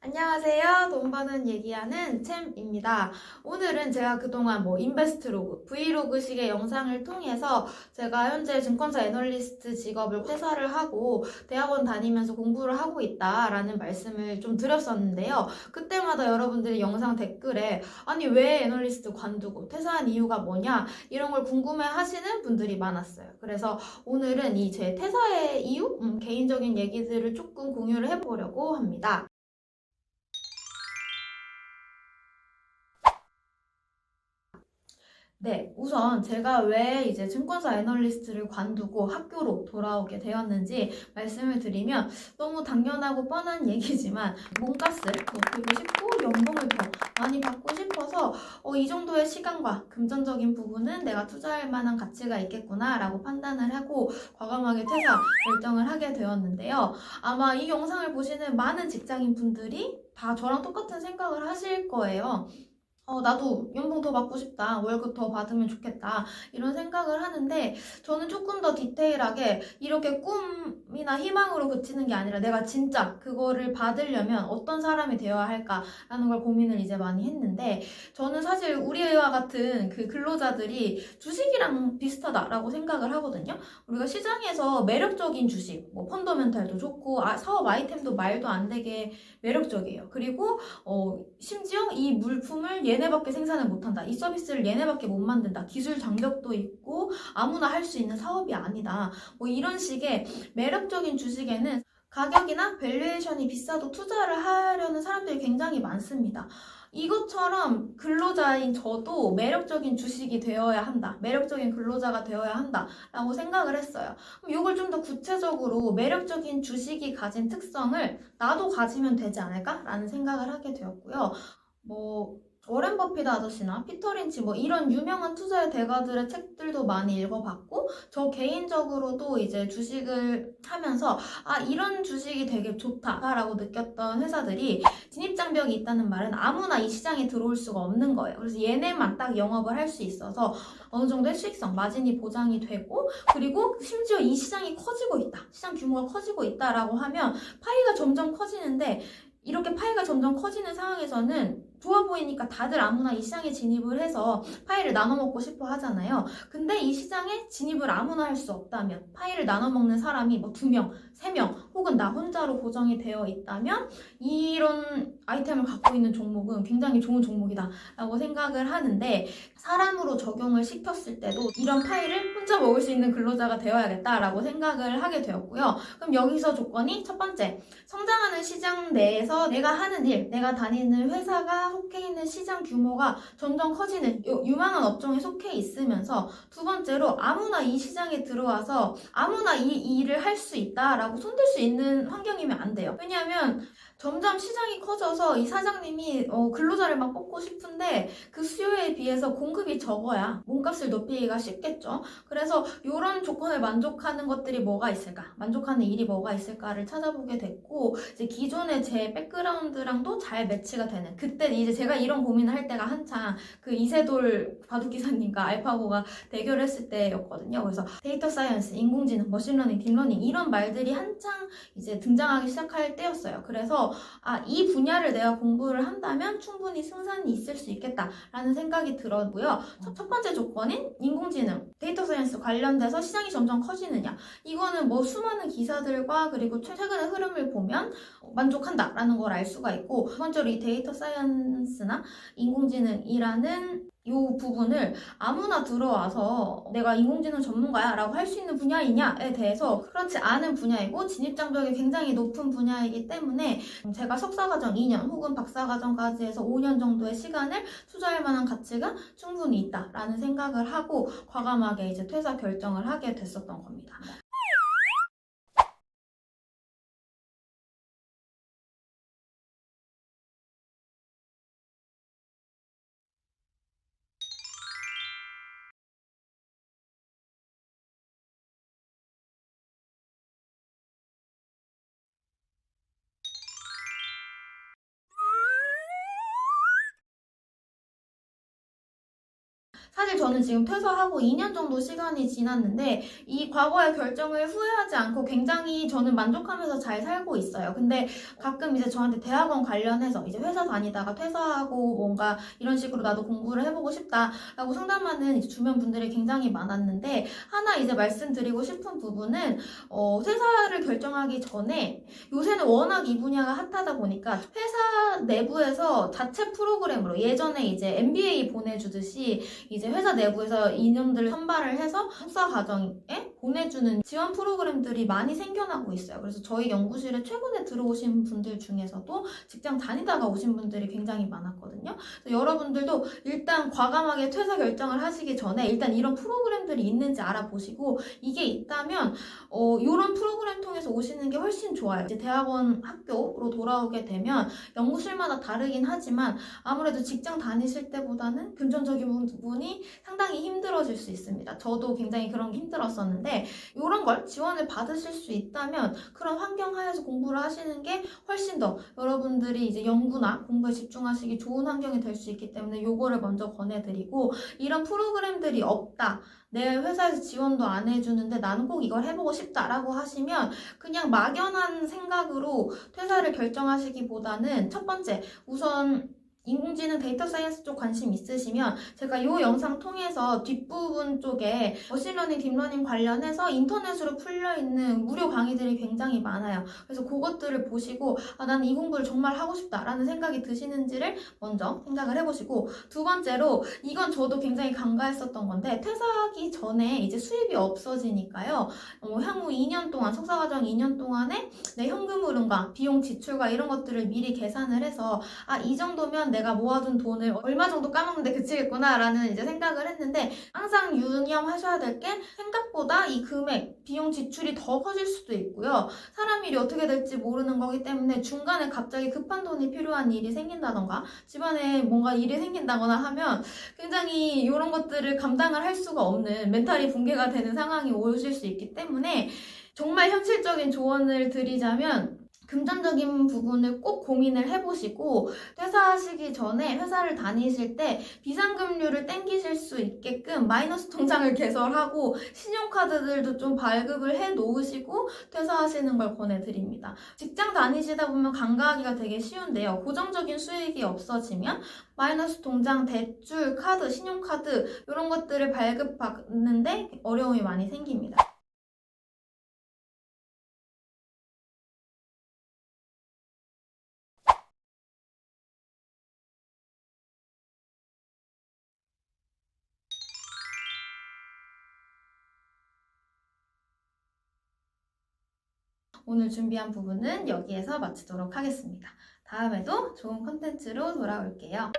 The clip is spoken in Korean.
안녕하세요. 돈 버는 얘기하는 챔입니다. 오늘은 제가 그동안 인베스트로그, 브이로그식의 영상을 통해서 제가 현재 증권사 애널리스트 직업을 퇴사를 하고 대학원 다니면서 공부를 하고 있다라는 말씀을 좀 드렸었는데요. 그때마다 여러분들이 영상 댓글에 아니 왜 애널리스트 관두고 퇴사한 이유가 뭐냐 이런 걸 궁금해 하시는 분들이 많았어요. 그래서 오늘은 이 제 퇴사의 이유, 개인적인 얘기들을 조금 공유를 해보려고 합니다. 네, 우선 제가 왜 이제 증권사 애널리스트를 관두고 학교로 돌아오게 되었는지 말씀을 드리면 너무 당연하고 뻔한 얘기지만 몸값을 높이고 싶고 연봉을 더 많이 받고 싶어서 이 정도의 시간과 금전적인 부분은 내가 투자할 만한 가치가 있겠구나 라고 판단을 하고 과감하게 퇴사 결정을 하게 되었는데요. 아마 이 영상을 보시는 많은 직장인 분들이 다 저랑 똑같은 생각을 하실 거예요. 나도 연봉 더 받고 싶다. 월급 더 받으면 좋겠다. 이런 생각을 하는데 저는 조금 더 디테일하게 이렇게 꿈이나 희망으로 그치는 게 아니라 내가 진짜 그거를 받으려면 어떤 사람이 되어야 할까라는 걸 고민을 이제 많이 했는데 저는 사실 우리와 같은 그 근로자들이 주식이랑 비슷하다라고 생각을 하거든요. 우리가 시장에서 매력적인 주식, 펀더멘탈도 좋고 사업 아이템도 말도 안 되게 매력적이에요. 그리고 심지어 이 물품을 얘네밖에 생산을 못한다. 이 서비스를 얘네밖에 못 만든다. 기술 장벽도 있고 아무나 할 수 있는 사업이 아니다. 이런 식의 매력적인 주식에는 가격이나 밸류에이션이 비싸도 투자를 하려는 사람들이 굉장히 많습니다. 이것처럼 근로자인 저도 매력적인 주식이 되어야 한다. 매력적인 근로자가 되어야 한다. 라고 생각을 했어요. 그럼 이걸 좀 더 구체적으로 매력적인 주식이 가진 특성을 나도 가지면 되지 않을까? 라는 생각을 하게 되었고요. 뭐 워렌 버핏 아저씨나 피터 린치 이런 유명한 투자의 대가들의 책들도 많이 읽어봤고 저 개인적으로도 이제 주식을 하면서 이런 주식이 되게 좋다라고 느꼈던 회사들이 진입장벽이 있다는 말은 아무나 이 시장에 들어올 수가 없는 거예요. 그래서 얘네만 딱 영업을 할 수 있어서 어느 정도의 수익성, 마진이 보장이 되고 그리고 심지어 이 시장이 커지고 있다. 시장 규모가 커지고 있다라고 하면 파이가 점점 커지는데 이렇게 파이가 점점 커지는 상황에서는 좋아 보이니까 다들 아무나 이 시장에 진입을 해서 파이를 나눠 먹고 싶어 하잖아요. 근데 이 시장에 진입을 아무나 할 수 없다면 파이를 나눠 먹는 사람이 2명, 3명 혹은 나 혼자로 고정이 되어 있다면 이런 아이템을 갖고 있는 종목은 굉장히 좋은 종목이다 라고 생각을 하는데 사람으로 적용을 시켰을 때도 이런 파이를 혼자 먹을 수 있는 근로자가 되어야겠다라고 생각을 하게 되었고요. 그럼 여기서 조건이 첫 번째, 성장하는 시장 내에서 내가 하는 일, 내가 다니는 회사가 속해 있는 시장 규모가 점점 커지는 유망한 업종에 속해 있으면서 두 번째로 아무나 이 시장에 들어와서 아무나 이 일을 할 수 있다라고 손댈 수 있는 환경이면 안 돼요. 왜냐하면 점점 시장이 커져서 이 사장님이 근로자를 막 뽑고 싶은데 그 수요에 비해서 공급이 적어야 몸값을 높이기가 쉽겠죠. 그래서 이런 조건을 만족하는 것들이 뭐가 있을까? 만족하는 일이 뭐가 있을까를 찾아보게 됐고 이제 기존의 제 백그라운드랑도 잘 매치가 되는 그때 이제 제가 이런 고민을 할 때가 한창 그 이세돌 바둑기사님과 알파고가 대결했을 때였거든요. 그래서 데이터 사이언스, 인공지능, 머신러닝, 딥러닝 이런 말들이 한창 이제 등장하기 시작할 때였어요. 그래서 이 분야를 내가 공부를 한다면 충분히 승산이 있을 수 있겠다라는 생각이 들었고요. 첫 번째 조건인 인공지능, 데이터 사이언스 관련돼서 시장이 점점 커지느냐. 이거는 수많은 기사들과 그리고 최근의 흐름을 보면 만족한다라는 걸 알 수가 있고 두 번째로 이 데이터 사이언스나 인공지능이라는 이 부분을 아무나 들어와서 내가 인공지능 전문가야 라고 할 수 있는 분야이냐에 대해서 그렇지 않은 분야이고 진입장벽이 굉장히 높은 분야이기 때문에 제가 석사과정 2년 혹은 박사과정까지 해서 5년 정도의 시간을 투자할 만한 가치가 충분히 있다라는 생각을 하고 과감하게 이제 퇴사 결정을 하게 됐었던 겁니다. 사실 저는 지금 퇴사하고 2년 정도 시간이 지났는데 이 과거의 결정을 후회하지 않고 굉장히 저는 만족하면서 잘 살고 있어요. 근데 가끔 이제 저한테 대학원 관련해서 이제 회사 다니다가 퇴사하고 뭔가 이런 식으로 나도 공부를 해보고 싶다라고 상담하는 이제 주변 분들이 굉장히 많았는데, 하나 이제 말씀드리고 싶은 부분은 퇴사를 결정하기 전에 요새는 워낙 이 분야가 핫하다 보니까 회사 내부에서 자체 프로그램으로 예전에 이제 MBA 보내주듯이 이제 회사 내부에서 인원들을 선발을 해서 석사 과정에 보내주는 지원 프로그램들이 많이 생겨나고 있어요. 그래서 저희 연구실에 최근에 들어오신 분들 중에서도 직장 다니다가 오신 분들이 굉장히 많았거든요. 그래서 여러분들도 일단 과감하게 퇴사 결정을 하시기 전에 일단 이런 프로그램들이 있는지 알아보시고, 이게 있다면 이런 프로그램 통해서 오시는 게 훨씬 좋아요. 이제 대학원 학교로 돌아오게 되면 연구실마다 다르긴 하지만 아무래도 직장 다니실 때보다는 금전적인 부분이 상당히 힘들어질 수 있습니다. 저도 굉장히 그런 게 힘들었었는데, 이런 걸 지원을 받으실 수 있다면 그런 환경 하에서 공부를 하시는 게 훨씬 더 여러분들이 이제 연구나 공부에 집중하시기 좋은 환경이 될 수 있기 때문에 요거를 먼저 권해드리고, 이런 프로그램들이 없다, 내 회사에서 지원도 안 해주는데 나는 꼭 이걸 해보고 싶다라고 하시면 그냥 막연한 생각으로 퇴사를 결정하시기보다는 첫 번째, 우선 인공지능 데이터 사이언스 쪽 관심 있으시면 제가 이 영상 통해서 뒷부분 쪽에 머신러닝, 딥러닝 관련해서 인터넷으로 풀려있는 무료 강의들이 굉장히 많아요. 그래서 그것들을 보시고 나는 이 공부를 정말 하고 싶다라는 생각이 드시는지를 먼저 생각을 해보시고, 두 번째로 이건 저도 굉장히 간과했었던 건데, 퇴사하기 전에 이제 수입이 없어지니까요. 향후 2년 동안, 석사과정 2년 동안에 내 현금 흐름과 비용 지출과 이런 것들을 미리 계산을 해서 이 정도면 내가 모아둔 돈을 얼마 정도 까먹는데 그치겠구나 라는 이제 생각을 했는데, 항상 유념하셔야 될 게 생각보다 이 금액, 비용 지출이 더 커질 수도 있고요. 사람 일이 어떻게 될지 모르는 거기 때문에 중간에 갑자기 급한 돈이 필요한 일이 생긴다던가 집안에 뭔가 일이 생긴다거나 하면 굉장히 이런 것들을 감당을 할 수가 없는 멘탈이 붕괴가 되는 상황이 오실 수 있기 때문에, 정말 현실적인 조언을 드리자면 금전적인 부분을 꼭 고민을 해보시고, 퇴사하시기 전에 회사를 다니실 때 비상금류를 땡기실 수 있게끔 마이너스 통장을 개설하고 신용카드들도 좀 발급을 해 놓으시고 퇴사하시는 걸 권해드립니다. 직장 다니시다 보면 간과하기가 되게 쉬운데요. 고정적인 수익이 없어지면 마이너스 통장, 대출, 카드, 신용카드 이런 것들을 발급받는데 어려움이 많이 생깁니다. 오늘 준비한 부분은 여기에서 마치도록 하겠습니다. 다음에도 좋은 콘텐츠로 돌아올게요.